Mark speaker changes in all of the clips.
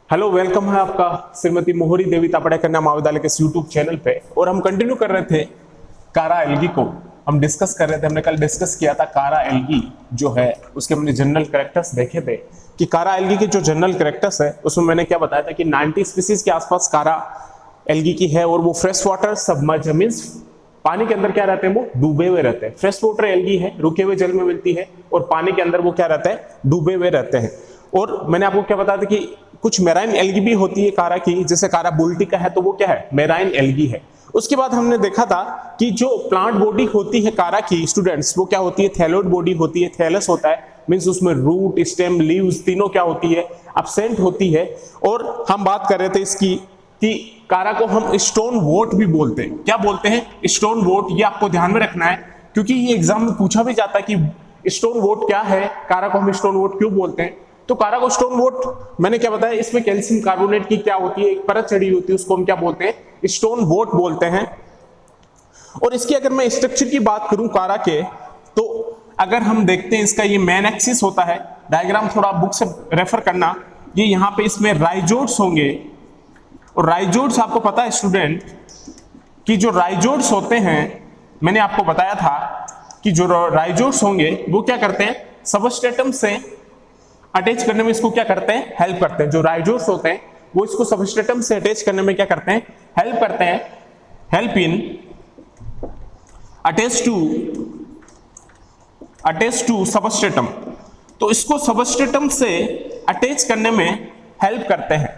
Speaker 1: Hello, welcome है आपका श्रीमती मोहरी देवी तापड़े कन्या महाविद्यालय के यूट्यूब चैनल पे। और हम कंटिन्यू कर रहे थे कारा एल्गी को, हम डिस्कस कर रहे थे। हमने कल डिस्कस किया था कारा एल्गी जो है उसके हमने जनरल कैरेक्टर्स देखे थे कि कारा एल्गी के जो जनरल कैरेक्टर्स है उसमें मैंने क्या बताया था कि 90 स्पीसीज के आसपास कारा एल्गी की है और वो फ्रेश वाटर सबमर्ज मींस पानी के अंदर क्या रहते हैं, वो डूबे हुए रहते हैं। फ्रेश वाटर एल्गी है, रुके हुए जल में मिलती है और पानी के अंदर वो क्या रहते हैं, डूबे हुए रहते हैं। और मैंने आपको क्या बताया था कि कुछ मेराइन एल्गी भी होती है कारा की, जैसे कारा बुल्टिका है तो वो क्या है, मेराइन एल्गी है। उसके बाद हमने देखा था कि जो प्लांट बॉडी होती है कारा की स्टूडेंट्स, वो क्या होती है, थैलोइड बॉडी होती है। थैलस होता है मींस उसमें रूट, स्टेम, लीव्स तीनों क्या होती है, एब्सेंट होती है। और हम बात कर रहे थे इसकी कि कारा को हम स्टोन वोट भी बोलते हैं। क्या बोलते हैं, स्टोन वोट। ये आपको ध्यान में रखना है क्योंकि ये एग्जाम में पूछा भी जाता है कि स्टोन वोट क्या है, कारा को हम स्टोन वोट क्यों बोलते हैं। तो कारा को स्टोन वोट मैंने क्या बताया, इसमें कैल्शियम कार्बोनेट की क्या होती है, एक परत चढ़ी होती है, उसको हम क्या बोलते हैं, स्टोन वोट बोलते हैं। और इसकी अगर मैं स्ट्रक्चर की बात करूं कारा के, तो अगर हम देखते हैं इसका ये मेन एक्सिस होता है। डायग्राम थोड़ा बुक से रेफर करना। ये यहाँ पे इसमें राइजोड्स होंगे और राइजोड्स आपको पता है स्टूडेंट कि जो राइजोड्स होते हैं, मैंने आपको बताया था कि जो राइजोड्स होंगे वो क्या करते हैं, सबस्ट्रेटम से अटैच करने में इसको क्या करते हैं, हेल्प करते हैं। जो राइजोड्स होते हैं वो इसको सबस्ट्रेटम से अटैच करने में क्या करते हैं, हेल्प करते हैं। Help in attach to substratum. तो इसको सबस्ट्रेटम से अटैच करने में हेल्प करते हैं।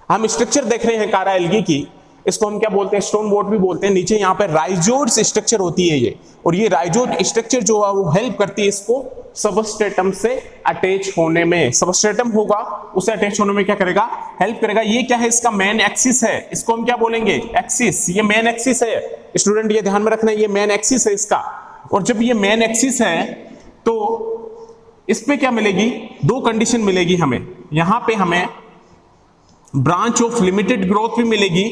Speaker 1: हम स्ट्रक्चर देख रहे हैं कारा एल्गी की, इसको हम क्या बोलते हैं, स्टोन वोट भी बोलते हैं। नीचे यहाँ पे राइजोड्स स्ट्रक्चर होती है ये, और ये राइजोड स्ट्रक्चर जो है वो हेल्प करती है इसको सबस्ट्रेटम से अटैच होने में। सबस्ट्रेटम होगा उसे अटैच होने में क्या करेगा, हेल्प करेगा। ये क्या है, इसका मेन एक्सिस है, इसको हम क्या बोलेंगे, एक्सिस। ये मेन एक्सिस है स्टूडेंट, ये ध्यान में रखना है, ये मेन एक्सिस है इसका। और जब ये मेन एक्सिस है तो इस पे क्या मिलेगी, दो कंडीशन मिलेगी हमें। यहां पे हमें ब्रांच ऑफ लिमिटेड ग्रोथ भी मिलेगी,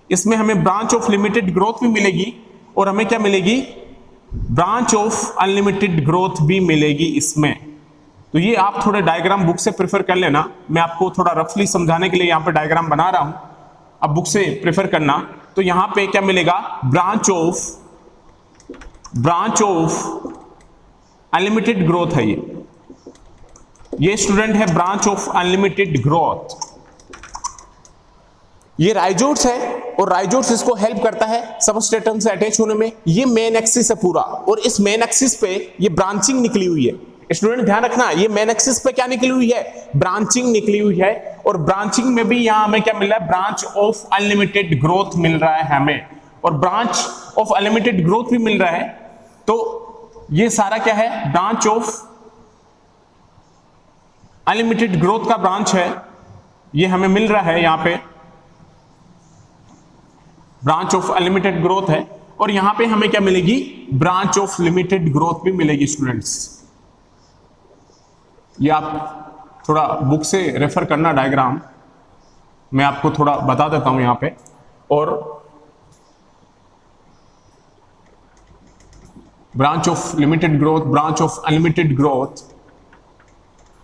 Speaker 1: इसमें हमें ब्रांच ऑफ लिमिटेड ग्रोथ भी मिलेगी, और हमें क्या मिलेगी, ब्रांच ऑफ अनलिमिटेड ग्रोथ भी मिलेगी इसमें। तो ये आप थोड़े डायग्राम बुक से प्रेफर कर लेना। मैं आपको थोड़ा रफली समझाने के लिए यहाँ पे डायग्राम बना रहा हूं, अब बुक से प्रेफर करना। तो यहां पे क्या मिलेगा, ब्रांच ऑफ अनलिमिटेड ग्रोथ है ये स्टूडेंट है ब्रांच ऑफ अनलिमिटेड ग्रोथ। ये राइजोड्स है और राइजोड्स इसको हेल्प करता है सबस्ट्रेटम से अटैच होने में। ये मेन एक्सिस है पूरा, और इस मेन एक्सिस पे ये ब्रांचिंग निकली हुई है। स्टूडेंट ध्यान रखना, ये मेन एक्सिस पे क्या निकली हुई है, ब्रांचिंग निकली हुई है। और ब्रांचिंग में भी यहां हमें क्या मिल रहा है, ब्रांच ऑफ अनलिमिटेड ग्रोथ मिल रहा है हमें, और ब्रांच ऑफ अनलिमिटेड ग्रोथ भी मिल रहा है। तो ये सारा क्या है, ब्रांच ऑफ अनलिमिटेड ग्रोथ का ब्रांच है, ये हमें मिल रहा है यहां पे, ब्रांच ऑफ अनलिमिटेड ग्रोथ है। और यहां पे हमें क्या मिलेगी, ब्रांच ऑफ लिमिटेड ग्रोथ भी मिलेगी स्टूडेंट्स। ये आप थोड़ा बुक से रेफर करना डायग्राम, मैं आपको थोड़ा बता देता हूं यहां पे। और branch of limited growth, branch of unlimited growth,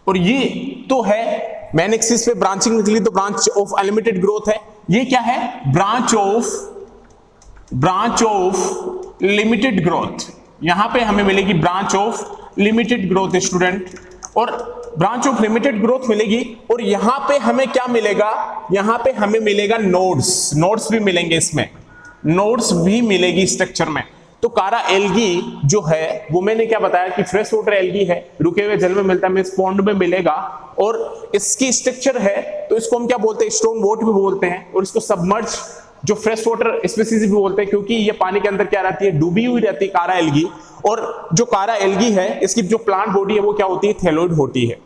Speaker 1: और ये तो है मेन एक्सिस पे ब्रांचिंग निकली तो ब्रांच ऑफ अनलिमिटेड ग्रोथ है। ये क्या है, ब्रांच ऑफ लिमिटेड ग्रोथ। यहां पे हमें मिलेगी branch of limited growth student, और ब्रांच ऑफ लिमिटेड ग्रोथ मिलेगी। और यहां पे हमें क्या मिलेगा, यहां पे हमें मिलेगा नोड्स भी मिलेंगे, इसमें नोड्स भी मिलेगी स्ट्रक्चर में। तो कारा एल्गी जो है वो मैंने क्या बताया कि फ्रेश वाटर एल्गी है, रुके हुए जल में मिलता है, मींस पॉन्ड में मिलेगा। और इसकी स्ट्रक्चर है तो इसको हम क्या बोलते हैं, स्टोन वोट भी बोलते हैं। और इसको सबमर्ज जो फ्रेश वाटर स्पीसीज भी बोलते हैं, क्योंकि ये पानी के अंदर क्या रहती है, डूबी हुई रहती है कारा एल्गी। और जो कारा एल्गी है इसकी जो प्लांट बॉडी है वो क्या होती है, थैलोइड होती है।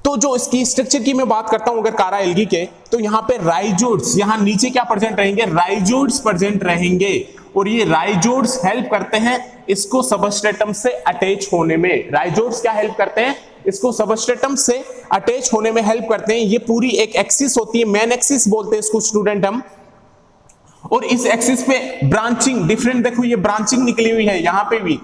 Speaker 1: तो जो इसकी स्ट्रक्चर की मैं बात करता हूं अगर कारा एल्गी के, तो यहाँ पे राइजोड्स, यहाँ नीचे क्या प्रेजेंट रहेंगे, राइजोड्स प्रेजेंट रहेंगे। और ये राइजोड्स हेल्प करते हैं इसको सबस्ट्रेटम से अटैच होने में। राइजोड्स क्या हेल्प करते हैं, इसको सबस्ट्रेटम से अटैच होने में हेल्प करते हैं। ये पूरी एक एक्सिस होती है, मेन एक्सिस बोलते हैं इसको स्टूडेंट हम। और इस एक्सिस पे ब्रांचिंग डिफरेंट, देखो ये ब्रांचिंग निकली हुई है, यहाँ पे भी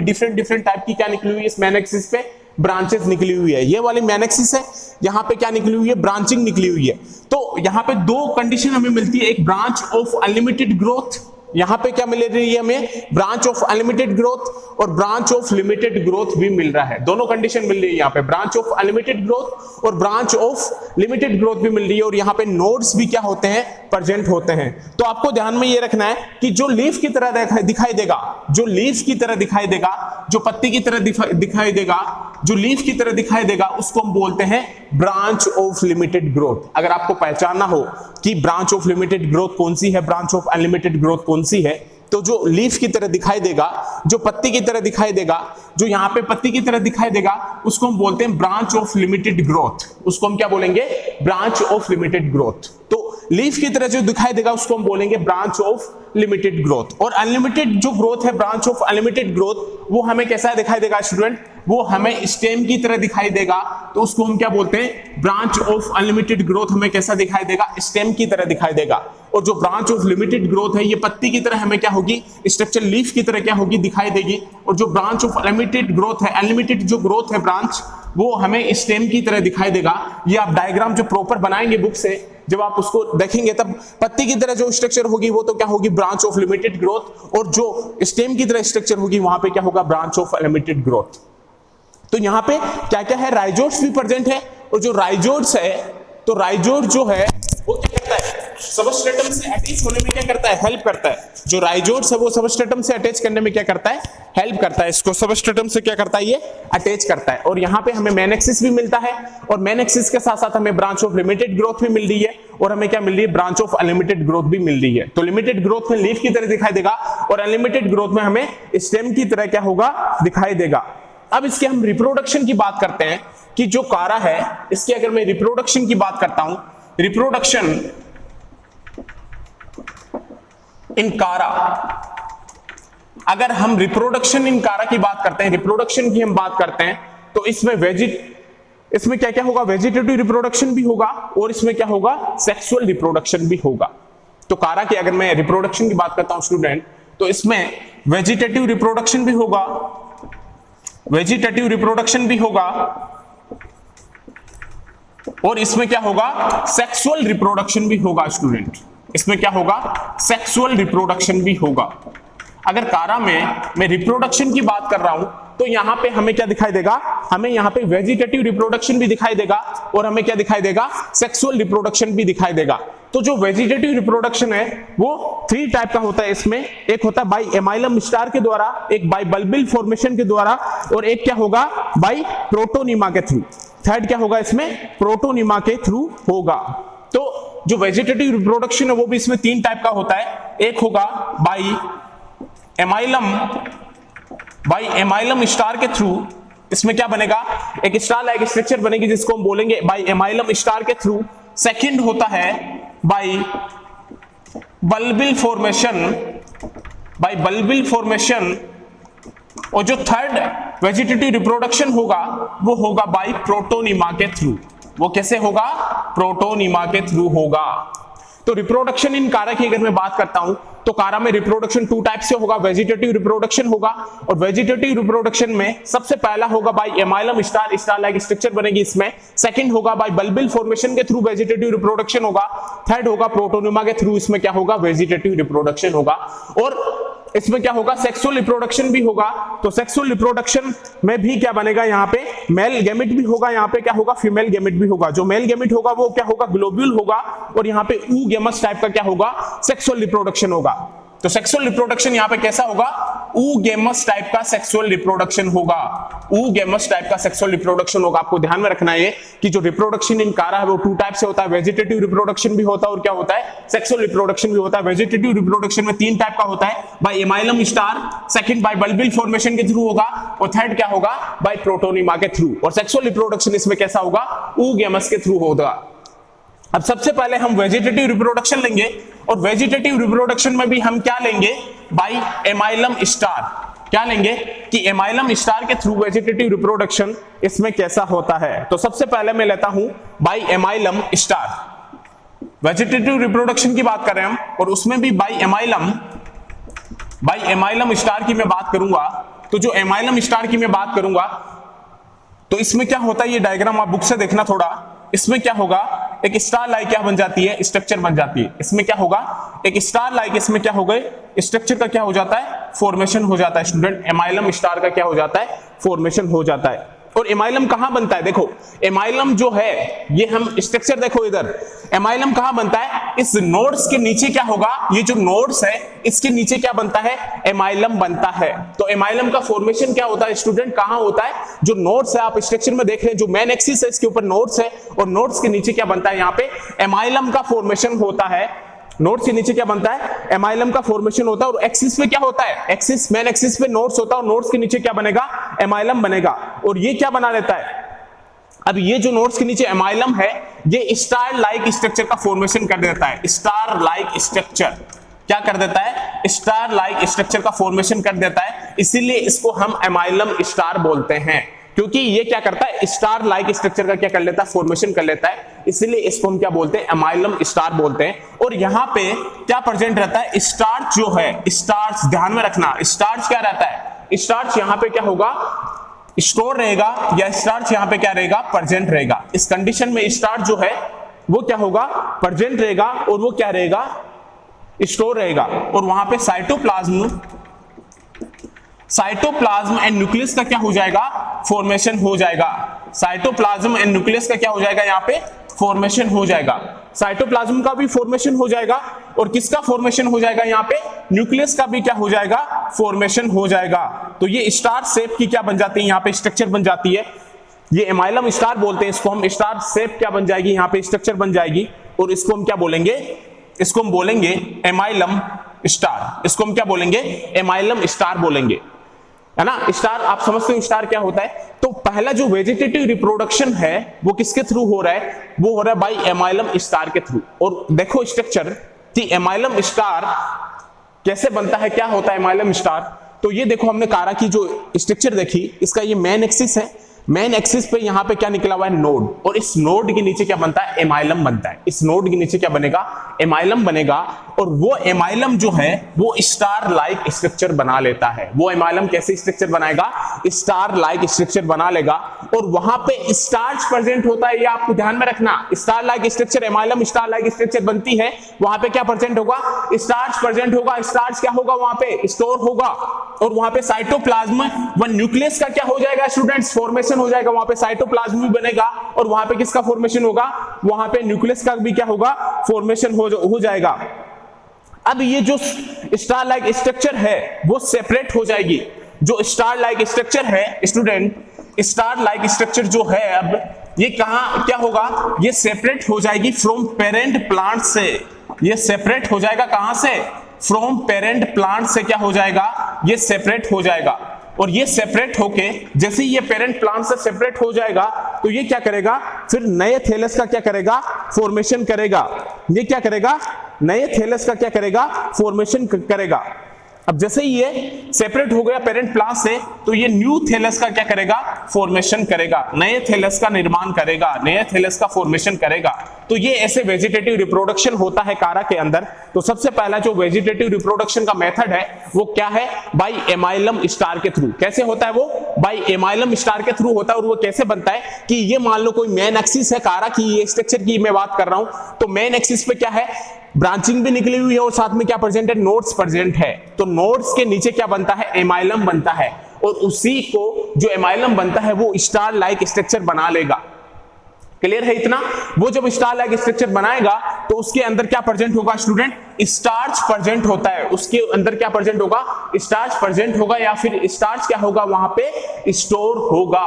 Speaker 1: डिफरेंट टाइप की क्या निकली हुई है इस मेन एक्सिस पे, ब्रांचेस निकली हुई है। ये वाली मैनेक्सिस है, यहाँ पे क्या निकली हुई है, ब्रांचिंग निकली हुई है। तो यहाँ पे दो कंडीशन हमें मिलती है, एक ब्रांच ऑफ अनलिमिटेड ग्रोथ, यहाँ पे क्या मिल रही है हमें, ब्रांच ऑफ अनलिमिटेड ग्रोथ, और ब्रांच ऑफ लिमिटेड ग्रोथ भी मिल रहा है। दोनों कंडीशन मिल रही है यहाँ पे, ब्रांच ऑफ अनलिमिटेड ग्रोथ और ब्रांच ऑफ लिमिटेड ग्रोथ भी मिल रही है, और यहाँ पे नोड्स भी क्या होते हैं, प्रेजेंट होते हैं। तो आपको ध्यान में ये रखना है कि जो लीफ की तरह दिखाई देगा, जो लीफ की तरह दिखाई देगा, जो पत्ती की तरह दिखाई देगा, जो लीफ की तरह दिखाई देगा, उसको हम बोलते हैं ब्रांच ऑफ लिमिटेड ग्रोथ। अगर आपको पहचानना हो कि ब्रांच ऑफ लिमिटेड ग्रोथ कौन सी है, ब्रांच ऑफ अनलिमिटेड ग्रोथ कौन सी है, तो जो लीफ की तरह दिखाई देगा, जो पत्ती की तरह दिखाई देगा, जो यहाँ पे पत्ती की तरह दिखाई देगा, उसको हम बोलते हैं ब्रांच ऑफ लिमिटेड ग्रोथ। उसको हम क्या बोलेंगे, ब्रांच ऑफ लिमिटेड ग्रोथ। तो लीफ की तरह जो दिखाई देगा उसको हम बोलेंगे ब्रांच ऑफ लिमिटेड ग्रोथ। और अनलिमिटेड जो ग्रोथ है, ब्रांच ऑफ अनलिमिटेड ग्रोथ, वो हमें कैसा दिखाई देगा स्टूडेंट, वो हमें स्टेम की तरह दिखाई देगा, तो उसको हम क्या बोलते हैं, ब्रांच ऑफ अनलिमिटेड ग्रोथ हमें कैसा दिखाई देगा, स्टेम की तरह दिखाई देगा। और जो ब्रांच ऑफ लिमिटेड ग्रोथ है, ये पत्ती की तरह हमें क्या होगी, स्ट्रक्चर लीफ की तरह क्या होगी, दिखाई देगी। और जो ब्रांच ऑफ अनलिमिटेड ग्रोथ है, अनलिमिटेड जो ग्रोथ है ब्रांच, वो हमें स्टेम की तरह दिखाई देगा। ये आप डायग्राम जो प्रॉपर बनाएंगे बुक से, जब आप उसको देखेंगे तब पत्ती की तरह जो स्ट्रक्चर होगी वो तो क्या होगी, ब्रांच ऑफ लिमिटेड ग्रोथ, और जो स्टेम की तरह स्ट्रक्चर होगी वहां पे क्या होगा, ब्रांच ऑफ अनलिमिटेड ग्रोथ। तो यहाँ पे क्या क्या है, राइजोट्स भी प्रेजेंट है, और जो राइजोट्स है, तो राइजोट जो है वो क्या करता है, सबस्ट्रेटम से अटैच होने में क्या करता है, हेल्प करता है। जो राइजोट्स है वो सबस्ट्रेटम से अटैच करने में क्या करता है, हेल्प करता है। इसको सबस्ट्रेटम से क्या करता है, ये अटैच करता है। और यहाँ पे हमें मेन एक्सिस भी मिलता है, और मेन एक्सिस के साथ साथ हमें ब्रांच ऑफ लिमिटेड ग्रोथ भी मिल रही है, और हमें क्या मिल रही है, ब्रांच ऑफ अनलिमिटेड ग्रोथ भी मिल रही है। तो लिमिटेड ग्रोथ में लीफ की तरह दिखाई देगा, और अनलिमिटेड ग्रोथ में हमें स्टेम की तरह क्या होगा, दिखाई देगा। अब इसके हम रिप्रोडक्शन की बात करते हैं कि जो कारा है, इसकी अगर मैं रिप्रोडक्शन की बात करता हूं, रिप्रोडक्शन इन कारा, अगर हम रिप्रोडक्शन इन कारा की बात करते हैं, रिप्रोडक्शन की हम बात करते हैं, तो इसमें क्या क्या होगा, वेजिटेटिव रिप्रोडक्शन भी होगा, और इसमें क्या होगा, सेक्सुअल रिप्रोडक्शन भी होगा। तो कारा की अगर मैं रिप्रोडक्शन की बात करता हूं स्टूडेंट, तो इसमें वेजिटेटिव रिप्रोडक्शन भी होगा, वेजिटेटिव रिप्रोडक्शन भी होगा, और इसमें क्या होगा, सेक्सुअल रिप्रोडक्शन भी होगा स्टूडेंट। इसमें क्या होगा, सेक्सुअल रिप्रोडक्शन भी होगा। अगर कारा में मैं रिप्रोडक्शन की बात कर रहा हूं, तो यहां पे हमें क्या दिखाई देगा, हमें यहां पे वेजिटेटिव रिप्रोडक्शन भी दिखाई देगा, और हमें क्या दिखाई देगा, सेक्सुअल रिप्रोडक्शन भी दिखाई देगा। तो जो वेजिटेटिव रिप्रोडक्शन है वो 3 टाइप का होता है। इसमें एक होता है बाई एमाइलम स्टार के द्वारा, एक बाई बल्बिल फॉर्मेशन के द्वारा, और एक क्या होगा, बाई प्रोटोनिमा के थ्रू। थर्ड क्या होगा, इसमें प्रोटोनिमा के थ्रू होगा। तो जो वेजिटेटिव रिप्रोडक्शन है वो भी इसमें 3 टाइप का होता है। एक होगा बाई एमाइलम स्टार के थ्रू। इसमें क्या बनेगा, एक स्टार लाइक स्ट्रक्चर बनेगी जिसको हम बोलेंगे बाई एमाइलम स्टार के थ्रू। सेकंड होता है बाई बल्बिल फॉर्मेशन, और जो थर्ड वेजिटेटिव रिप्रोडक्शन होगा वो होगा बाई प्रोटोनिमा के थ्रू। वो कैसे होगा, प्रोटोनिमा के थ्रू होगा। तो रिप्रोडक्शन इन कारा की अगर मैं बात करता हूं, तो कारा में रिप्रोडक्शन 2 टाइप से होगा, वेजिटेटिव रिप्रोडक्शन होगा, और वेजिटेटिव रिप्रोडक्शन में सबसे पहला होगा by amylum star like structure बनेगी इसमें। सेकंड होगा बाई बल्बिल फॉर्मेशन के थ्रू वेजिटेटिव रिप्रोडक्शन होगा। थर्ड होगा प्रोटोनिमा के थ्रू, इसमें क्या होगा, वेजिटेटिव रिप्रोडक्शन होगा। और इसमें क्या होगा, सेक्सुअल रिप्रोडक्शन भी होगा। तो सेक्सुअल रिप्रोडक्शन में भी क्या बनेगा, यहाँ पे मेल गैमेट भी होगा, यहाँ पे क्या होगा, फीमेल गैमेट भी होगा। जो मेल गैमेट होगा वो क्या होगा, ग्लोब्यूल होगा, और यहाँ पे ऊगेमस टाइप का क्या होगा, सेक्सुअल रिप्रोडक्शन होगा। तो सेक्सुअल रिप्रोडक्शन यहाँ पे कैसा होगा, ऊगेमस टाइप का सेक्सुअल रिप्रोडक्शन होगा। ऊगेमस टाइप का सेक्सुअल रिप्रोडक्शन होगा। आपको ध्यान में रखना है कि जो रिप्रोडक्शन इन कारा है वो 2 टाइप से होता है, वेजिटेटिव रिप्रोडक्शन भी होता है, और क्या होता है, सेक्सुअल रिप्रोडक्शन भी होता है। वेजिटेटिव रिप्रोडक्शन में 3 टाइप का होता है, by amylum star, second by bulbil formation के थ्रू होगा, और थर्ड क्या होगा, बाय प्रोटोनिमा के थ्रू। और सेक्सुअल रिप्रोडक्शन इसमें कैसा होगा, ऊगेमस के थ्रू होगा। अब सबसे पहले हम वेजिटेटिव रिप्रोडक्शन लेंगे, और वेजिटेटिव रिप्रोडक्शन में भी हम क्या लेंगे, बाई एमाइलम स्टार। क्या लेंगे कि एमाइलम स्टार के थ्रू वेजिटेटिव रिप्रोडक्शन इसमें कैसा होता है। तो सबसे पहले मैं लेता हूं by amylum star. Vegetative reproduction की बात कर रहे हैं हम, और उसमें भी बाई एमाइलम स्टार की मैं बात करूंगा। तो जो एमाइलम स्टार की मैं बात करूंगा, तो इसमें क्या होता है, ये डायग्राम आप बुक से देखना थोड़ा, इसमें क्या होगा, एक स्टार लाइक क्या बन जाती है, स्ट्रक्चर बन जाती है। इसमें क्या होगा, एक स्टार लाइक, इसमें क्या हो गए, स्ट्रक्चर का क्या हो जाता है, फॉर्मेशन हो जाता है स्टूडेंट। एमाइलम स्टार का क्या हो जाता है, फॉर्मेशन हो जाता है। और एमाइलम कहां बनता है, देखो एमाइलम जो है ये हम स्ट्रक्चर देखो इधर, एमाइलम कहां बनता है, इस नोड्स के नीचे क्या होगा, ये जो नोड्स है इसके नीचे क्या बनता है, एमाइलम बनता है। तो एमाइलम का फॉर्मेशन क्या होता है स्टूडेंट, कहां होता है, जो नोड्स है आप स्ट्रक्चर में देख रहे हैं, जो मेन एक्सिस है इसके ऊपर नोड्स है, और नोड्स के नीचे क्या बनता है, यहां पे एमाइलम का फॉर्मेशन होता है। नोड्स के नीचे क्या बनता है, एमाइलम का फॉर्मेशन होता है। और एक्सिस पे क्या होता है, एक्सिस मेन एक्सिस पे नोड्स होता है, और नोड्स के नीचे क्या बनेगा, एमाइलम बनेगा। और ये क्या बना लेता है, अब ये जो नोड्स के नीचे एमाइलम है ये स्टार लाइक स्ट्रक्चर का फॉर्मेशन कर देता है। स्टार लाइक स्ट्रक्चर क्या कर देता है, स्टार लाइक स्ट्रक्चर का फॉर्मेशन कर देता है, इसीलिए इसको हम एमाइलम स्टार बोलते हैं, क्योंकि ये क्या करता है, स्टार लाइक स्ट्रक्चर का क्या कर लेता है, फॉर्मेशन कर लेता है, इसलिए इसको हम क्या बोलते हैं, एमाइलम स्टार बोलते हैं। और यहां पे क्या प्रेजेंट रहता है, स्टार्च जो है, स्टार्च ध्यान में रखना, स्टार्च क्या रहता है, स्टार्च यहां पे क्या होगा, स्टोर रहेगा, या स्टार्च यहां पे क्या रहेगा, प्रेजेंट रहेगा। इस कंडीशन में स्टार्च जो है वो क्या होगा, प्रेजेंट रहेगा, और वो क्या रहेगा, स्टोर रहेगा। और वहां पे साइटोप्लाज्म एंड न्यूक्लियस का क्या हो जाएगा, फॉर्मेशन हो जाएगा। साइटोप्लाज्म एंड न्यूक्लियस का क्या हो जाएगा, यहाँ पे फॉर्मेशन हो जाएगा। साइटोप्लाज्म का भी फॉर्मेशन हो जाएगा, और किसका फॉर्मेशन हो जाएगा, यहाँ पे न्यूक्लियस का भी क्या हो जाएगा, फॉर्मेशन हो जाएगा। तो ये स्टार शेप की क्या बन जाती है, यहाँ पे स्ट्रक्चर बन जाती है। ये एमाइलम स्टार बोलते हैं इसको हम, स्टार शेप क्या बन जाएगी, यहाँ पे स्ट्रक्चर बन जाएगी। और इसको हम क्या बोलेंगे, इसको हम बोलेंगे एमाइलम स्टार। इसको हम क्या बोलेंगे, एमाइलम स्टार बोलेंगे, है ना। स्टार आप समझते हो स्टार क्या होता है। तो पहला जो वेजिटेटिव रिप्रोडक्शन है वो किसके थ्रू हो रहा है, वो हो रहा है बाई एमाइलम स्टार के थ्रू। और देखो स्ट्रक्चर कि एमाइलम स्टार कैसे बनता है, क्या होता है एमाइलम स्टार। तो ये देखो हमने कारा की जो स्ट्रक्चर देखी, इसका ये मेन एक्सिस है, मेन एक्सिस पे यहाँ पे क्या निकला हुआ है, नोड, और इस नोड के नीचे क्या बनता है, एमाइलम बनता है। इस नोड के नीचे क्या बनेगा, एमाइलम बनेगा, और वो एमाइलम जो है वो स्टार लाइक स्ट्रक्चर बना लेता है। वो एमाइलम कैसे स्ट्रक्चर बनाएगा, स्टार लाइक स्ट्रक्चर बना लेगा, और वहां पे स्टार्च प्रेजेंट होता है, ये आपको ध्यान में रखना। Star like structure, amylum star like structure बनती है, वहां पे क्या प्रेजेंट होगा, स्टार्च प्रेजेंट होगा। स्टार्च क्या होगा, वहां पे स्टोर होगा, और वहां पे साइटोप्लाज्म व न्यूक्लियस का क्या हो जाएगा स्टूडेंट्स, फॉर्मेशन हो जाएगा। वहां पे साइटोप्लाज्म भी बनेगा, और वहां पे किसका फॉर्मेशन होगा, वहां पे न्यूक्लियस का भी क्या होगा, फॉर्मेशन हो जाएगा। अब ये जो स्टार लाइक स्ट्रक्चर है वो सेपरेट हो जाएगी। जो स्टार लाइक स्ट्रक्चर है स्टूडेंट, स्टार लाइक स्ट्रक्चर जो है अब ये कहां क्या होगा, ये सेपरेट हो जाएगी फ्रॉम पेरेंट प्लांट से। ये सेपरेट हो जाएगा कहां से, फ्रॉम पेरेंट प्लांट से क्या हो जाएगा, ये सेपरेट हो जाएगा। और ये सेपरेट होके जैसे ही ये पेरेंट प्लांट से सेपरेट हो जाएगा तो ये क्या करेगा, फिर नए थैलस का क्या करेगा, फॉर्मेशन करेगा। ये क्या करेगा, नए थैलस का क्या करेगा, फॉर्मेशन करेगा। अब जैसे ही ये सेपरेट हो गया पेरेंट प्लांट से, तो ये न्यू थैलस का क्या करेगा, फॉर्मेशन करेगा, नए थैलस का निर्माण करेगा, नए थैलस का फॉर्मेशन करेगा। तो ये ऐसे वेजिटेटिव रिप्रोडक्शन होता है कारा के अंदर। तो सबसे पहला जो वेजिटेटिव रिप्रोडक्शन का मेथड है वो क्या है, बाई एमाइलम स्टार के थ्रू। कैसे होता है वो, बाई एमाइलम स्टार के थ्रू होता है। और वो कैसे बनता है कि ये मान लो कोई मेन एक्सिस है कारा की, ये स्ट्रक्चर की मैं बात कर रहा हूं, तो मेन एक्सिस पे क्या है, ब्रांचिंग भी निकली हुई है, और साथ में क्या प्रेजेंट है, नोड्स प्रेजेंट है। तो नोड्स के नीचे क्या बनता है, एमाइलम बनता है, और उसी को जो एमाइलम बनता है वो स्टार लाइक स्ट्रक्चर बना लेगा। क्लियर है इतना। वो जब स्टार लाइक स्ट्रक्चर बनाएगा तो उसके अंदर क्या प्रेजेंट होगा स्टूडेंट, स्टार्च प्रेजेंट होता है। उसके अंदर क्या प्रेजेंट होगा, स्टार्च प्रेजेंट होगा, या फिर स्टार्च क्या होगा, वहां पे स्टोर होगा।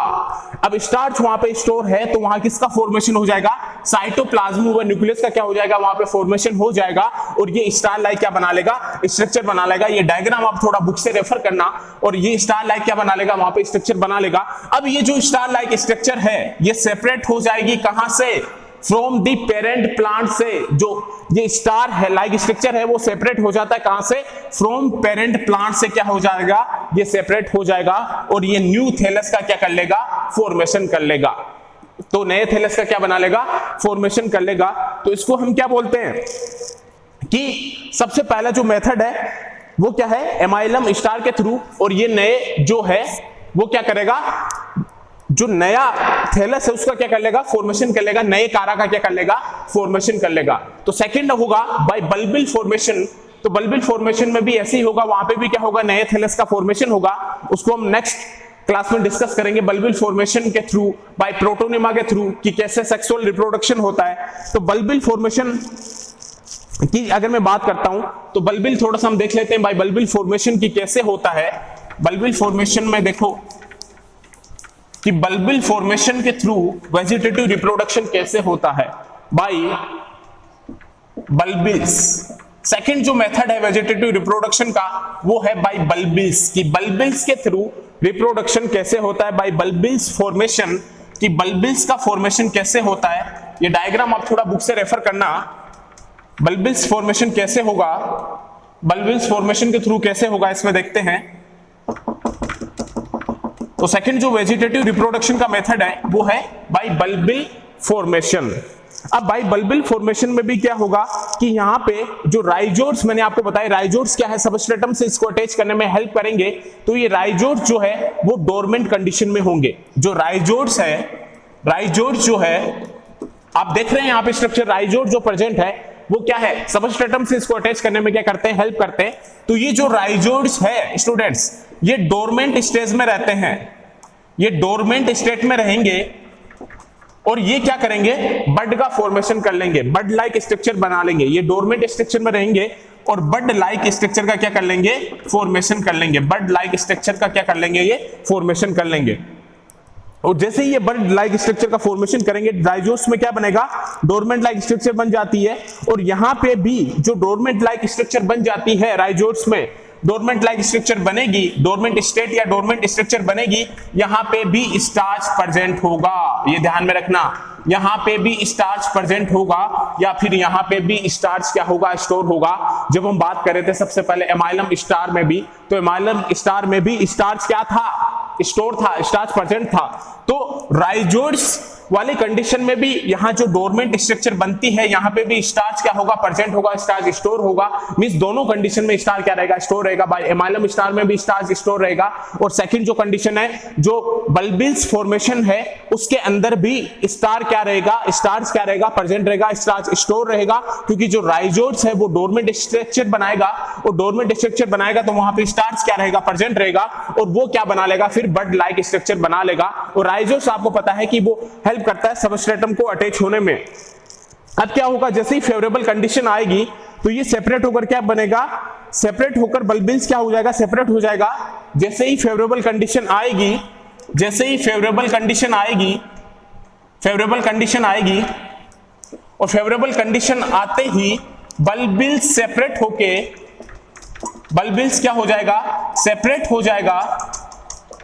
Speaker 1: अब स्टार्च वहां पे स्टोर है तो वहां किसका फॉर्मेशन हो जाएगा, साइटोप्लाज्म व न्यूक्लियस का क्या हो जाएगा, वहां पे फॉर्मेशन हो जाएगा, और ये स्टार लाइक क्या बना लेगा, स्ट्रक्चर बना लेगा। ये डायग्राम आप थोड़ा बुक से रेफर करना, और ये स्टार लाइक क्या बना लेगा, वहां पे स्ट्रक्चर बना लेगा। अब ये जो स्टार लाइक स्ट्रक्चर है ये सेपरेट हो जाएगी कहां से, फ्रॉम दी पेरेंट प्लांट से। जो ये स्टार है लाइक स्ट्रक्चर है वो सेपरेट हो जाता है कहां से, फ्रॉम पेरेंट प्लांट से क्या हो जाएगा, ये सेपरेट हो जाएगा, और ये न्यू थैलस का क्या कर लेगा, फॉर्मेशन कर लेगा। तो नए थैलस का क्या बना लेगा, फॉर्मेशन कर लेगा। तो इसको हम क्या बोलते हैं कि सबसे पहला जो मेथड है वो क्या है, एमाइलम स्टार के थ्रू। और ये नए जो है वो क्या करेगा, जो नया थैलस है उसका क्या कर लेगा, फॉर्मेशन कर लेगा, नए कारा का क्या कर लेगा, फॉर्मेशन कर लेगा। तो सेकंड होगा बाय बल्बिल फॉर्मेशन। तो बल्बिल फॉर्मेशन में भी ऐसे ही होगा, वहां पे भी क्या होगा, नए थैलस का फॉर्मेशन होगा। उसको हम नेक्स्ट क्लास में डिस्कस करेंगे, बल्बिल फॉर्मेशन के थ्रू, बाय प्रोटोनिमा के थ्रू, कि कैसे सेक्सुअल रिप्रोडक्शन होता है। तो बल्बिल फॉर्मेशन की अगर मैं बात करता हूं तो बल्बिल थोड़ा सा हम देख लेते हैं बाय बल्बिल फॉर्मेशन की कैसे होता है। बल्बिल फॉर्मेशन में देखो कि बल्बिल फॉर्मेशन के थ्रू वेजिटेटिव रिप्रोडक्शन कैसे होता है, बाय बल्बिल्स। सेकंड जो मेथड है वेजिटेटिव रिप्रोडक्शन का वो है बाय बल्बिल्स, कि बल्बिल्स के थ्रू रिप्रोडक्शन कैसे होता है, बाय बल्बिल्स फॉर्मेशन, कि बल्बिल्स का फॉर्मेशन कैसे होता है। ये डायग्राम आप थोड़ा बुक से रेफर करना, बल्बिल्स फॉर्मेशन कैसे होगा, बल्बिल्स फॉर्मेशन के थ्रू कैसे होगा, इसमें देखते हैं। तो सेकंड जो वेजिटेटिव रिप्रोडक्शन का मेथड है वो है बाय बल्बिल फॉर्मेशन। अब बाय बल्बिल फॉर्मेशन में भी क्या होगा कि यहाँ पे जो राइजोर्स, मैंने आपको बताया राइजोर्स क्या है, सबस्ट्रेटम से इसको अटैच करने में हेल्प करेंगे। तो ये राइजोर्स जो है वो डोरमेंट कंडीशन में होंगे। जो राइजोर्स है, राइजोर्स जो है आप देख रहे हैं यहाँ पे स्ट्रक्चर, राइजोर्स जो प्रेजेंट है वो क्या है, सबस्ट्रेटम से इसको अटैच करने में क्या करते हैं, हेल्प करते हैं। तो ये जो राइजोर्स है स्टूडेंट्स, ये डोरमेंट स्टेज में रहते हैं, ये डोरमेंट स्टेट में रहेंगे और ये क्या करेंगे, बड का फॉर्मेशन कर लेंगे, बड लाइक स्ट्रक्चर बना लेंगे। ये डोरमेंट स्ट्रक्चर में रहेंगे और बड लाइक स्ट्रक्चर का क्या कर लेंगे, फॉर्मेशन कर लेंगे, बड लाइक स्ट्रक्चर का क्या कर लेंगे, ये फॉर्मेशन कर लेंगे। और जैसे ही ये बड लाइक स्ट्रक्चर का फॉर्मेशन करेंगे, राइजोर्स में क्या बनेगा, डोरमेंट लाइक स्ट्रक्चर बन जाती है। और यहां पे भी जो डोरमेंट लाइक स्ट्रक्चर बन जाती है राइजोर्स में, डोरमेंट लाइक स्ट्रक्चर बनेगी, डोरमेंट स्टेट या डोरमेंट स्ट्रक्चर बनेगी, यहां पे भी स्टार्च प्रेजेंट होगा, ये ध्यान में रखना, यहां पे भी स्टार्च प्रेजेंट होगा या फिर यहां पे भी स्टार्च क्या होगा, स्टोर होगा। जब हम बात कर रहे थे सबसे पहले एमाइलम स्टार में भी, तो एमाइलम स्टार में भी स्टार्च क्या था, स्टोर था, स्टार्च प्रेजेंट था। तो राइजोर्स वाली कंडीशन में भी यहां जो डोरमेंट स्ट्रक्चर बनती है, यहां पे भी स्टार्च क्या होगा, प्रेजेंट होगा, स्टार्च स्टोर होगा। मींस दोनों कंडीशन में स्टार क्या रहेगा, स्टोर रहेगा। बाय एमाइलम स्टार में भी स्टार्च स्टोर रहेगा। और सेकंड जो कंडीशन है, जो बल्बिल्स फॉर्मेशन है उसके अंदर भी स्टार क्या रहेगा, स्टार्च क्या रहेगा, प्रेजेंट रहेगा, स्टार्च स्टोर रहेगा। क्योंकि जो राइजोर्स है वो डोरमेंट स्ट्रक्चर बनाएगा, और डोरमेंट स्ट्रक्चर बनाएगा तो वहां पे स्टार्च क्या रहेगा, प्रेजेंट रहेगा, और वो क्या बना लेगा, फिर बड लाइक स्ट्रक्चर बना लेगा। और राइजोर्स आपको पता है कि वो हेल्प करता है सबस्ट्रेटम को अटैच होने में। अब क्या होगा, जैसे ही फेवरेबल कंडीशन आएगी तो ये सेपरेट होकर क्या बनेगा, सेपरेट होकर बल्बिल्स क्या हो जाएगा, सेपरेट हो जाएगा। जैसे ही फेवरेबल कंडीशन आएगी, जैसे ही फेवरेबल कंडीशन आएगी, फेवरेबल कंडीशन आएगी, और फेवरेबल कंडीशन आते ही बल्बिल्स सेपरेट होके, बल्बिल्स क्या हो जाएगा, सेपरेट हो जाएगा।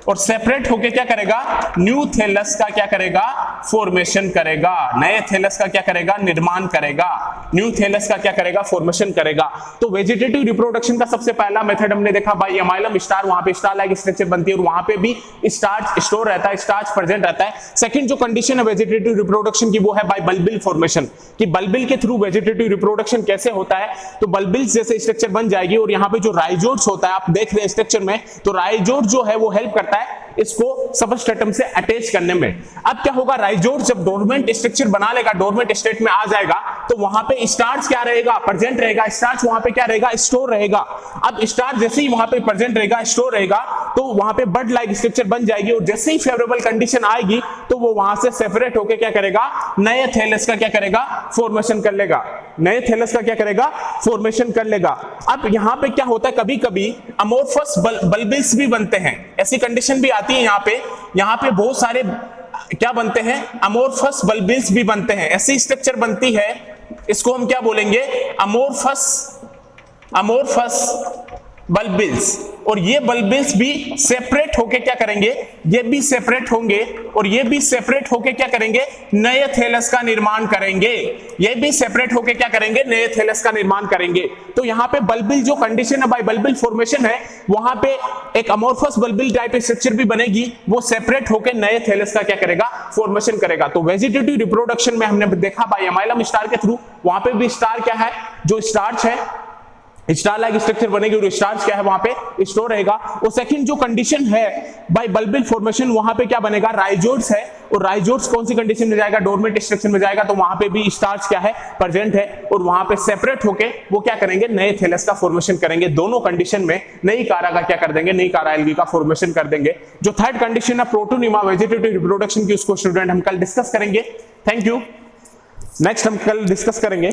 Speaker 1: और सेपरेट होके क्या करेगा, न्यू थैलस का क्या करेगा, फॉर्मेशन करेगा, नए थैलस का क्या करेगा, निर्माण करेगा, न्यू थैलस का क्या करेगा, फॉर्मेशन करेगा। तो वेजिटेटिव रिप्रोडक्शन का सबसे पहला मेथड हमने देखा बाय एमाइलम स्टार, वहां पे स्टार लाइक स्ट्रक्चर बनती है और वहां पे भी स्टार्च स्टोर रहता है, स्टार्च प्रेजेंट रहता है। सेकंड जो कंडीशन है वेजिटेटिव रिप्रोडक्शन की वो है बाय बल्बिल फॉर्मेशन, कि बल्बिल के थ्रू वेजिटेटिव रिप्रोडक्शन कैसे होता है। तो बल्बिल्स जैसे स्ट्रक्चर बन जाएगी और यहाँ पे जो राइजोर्स होता है, आप देख रहे हैं स्ट्रक्चर में, तो राइजोर्स जो है वो हेल्प करता है इसको सबस्ट्रेटम से अटैच करने में। अब क्या होगा, राइजोर्स जब डोरमेंट स्ट्रक्चर बना लेगा, डोरमेंट स्टेट में आ जाएगा, तो वहां पे स्टार्च क्या रहेगा, प्रेजेंट रहेगा, स्टार्च वहां पे क्या रहेगा, स्टोर रहेगा। अब स्टार्च जैसे ही वहां पे प्रेजेंट रहेगा, स्टोर रहेगा, तो वहां पे बड लाइक स्ट्रक्चर बन जाएगी। और जैसे ही फेवरेबल कंडीशन आएगी तो वो वहां से सेपरेट होकर क्या करेगा, नए थैलस का क्या करेगा, फॉर्मेशन कर लेगा, नए थैलस का क्या करेगा, फॉर्मेशन कर लेगा। अब यहां पे क्या होता है, कभी कभी अमोर्फस बल्बिल्स भी बनते हैं, ऐसी कंडीशन भी आती है। यहाँ पे बहुत सारे क्या बनते हैं, अमोर्फस बल्बिल्स भी बनते हैं, ऐसी स्ट्रक्चर बनती है, इसको हम क्या बोलेंगे, अमोर्फस बल्बिल्स। और ये बल्बिल्स भी सेपरेट होके क्या करेंगे, ये भी सेपरेट होंगे और ये भी सेपरेट होके क्या करेंगे, नए थैलस का निर्माण करेंगे, ये भी सेपरेट होके क्या करेंगे, नए थैलस का निर्माण करेंगे। तो यहाँ पे बल्बिल जो कंडीशन है बाय बल्बिल फॉर्मेशन है, वहां पे एक अमोर्फस बल्बिल टाइप स्ट्रक्चर भी बनेगी, वो सेपरेट होके नए थैलस का क्या करेगा, फॉर्मेशन करेगा। तो वेजिटेटिव रिप्रोडक्शन में हमने देखा बाय एमाइलम स्टार के थ्रू, वहां पे भी स्टार क्या है, जो स्टार्च है स्टार लाइक स्ट्रक्चर बनेगी और स्टार्च क्या है वहां पे स्टोर रहेगा। और सेकंड जो कंडीशन है बाय बल्बिल फॉर्मेशन, वहां पे क्या बनेगा, राइजोट्स है, और राइजोट्स कौन सी कंडीशन में जाएगा, डोरमेंट स्ट्रक्चर में जाएगा, तो वहां पे भी स्टार्च क्या है प्रेजेंट है, और वहां पे सेपरेट होके वो क्या करेंगे, नए थैलस का फॉर्मेशन करेंगे। दोनों कंडीशन में नई कारा का क्या कर देंगे, नई कारा एल्गी का फॉर्मेशन कर देंगे। जो थर्ड कंडीशन है प्रोटोनिमा वेजिटेटिव रिप्रोडक्शन की, उसको स्टूडेंट हम कल डिस्कस करेंगे। Thank you. नेक्स्ट हम कल डिस्कस करेंगे